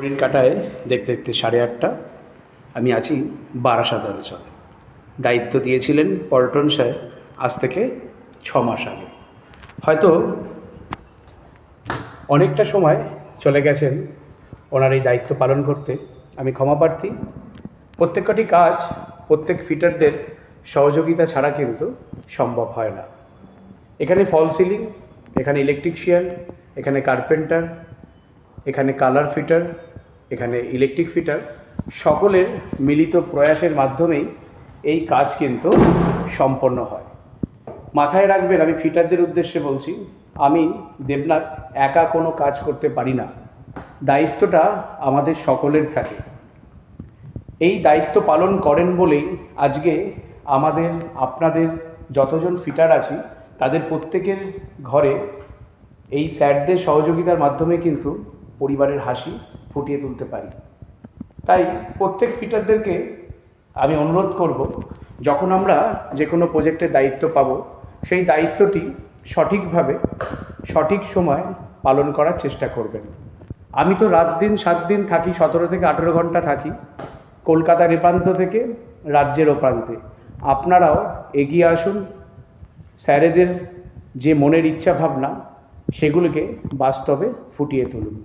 দিন কাটায় দেখতে দেখতে 8:30। আমি আছি বারাসাত অঞ্চল। দায়িত্ব দিয়েছিলেন পল্টন স্যার আজ থেকে 6 মাস আগে। হয়তো অনেকটা সময় চলে গেছেন ওনার এই দায়িত্ব পালন করতে। আমি ক্ষমাপ্রার্থী। প্রত্যেকটি কাজ প্রত্যেক ফিটারদের সহযোগিতা ছাড়া কিন্তু সম্ভব হয় না। এখানে ফল সিলিং, এখানে ইলেকট্রিশিয়ান, এখানে কার্পেন্টার, এখানে কালার ফিটার, এখানে ইলেকট্রিক ফিটার, সকলের মিলিত প্রয়াসের মাধ্যমেই এই কাজ কিন্তু সম্পন্ন হয়। মাথায় রাখবেন, আমি ফিটারদের উদ্দেশ্যে বলছি, আমি দেবনাথ একা কোনো কাজ করতে পারি না। দায়িত্বটা আমাদের সকলের থাকে। এই দায়িত্ব পালন করেন বলেই আজকে আমাদের আপনাদের যতজন ফিটার আছি তাদের প্রত্যেকের ঘরে এই স্যারদের সহযোগিতার মাধ্যমে কিন্তু পরিবারের হাসি ফুটিয়ে তুলতে পারি। তাই প্রত্যেক ফিটারদেরকে আমি অনুরোধ করব, যখন আমরা যে কোনো প্রজেক্টের দায়িত্ব পাব, সেই দায়িত্বটি সঠিকভাবে সঠিক সময় পালন করার চেষ্টা করবেন। আমি তো রাত দিন 7 দিন থাকি, 17 থেকে 18 ঘন্টা থাকি কলকাতার এ প্রান্ত থেকে রাজ্যের ও প্রান্তে। আপনারাও এগিয়ে আসুন, স্যারেদের যে মনের ইচ্ছা ভাবনা সেগুলিকে বাস্তবে ফুটিয়ে তুলুন।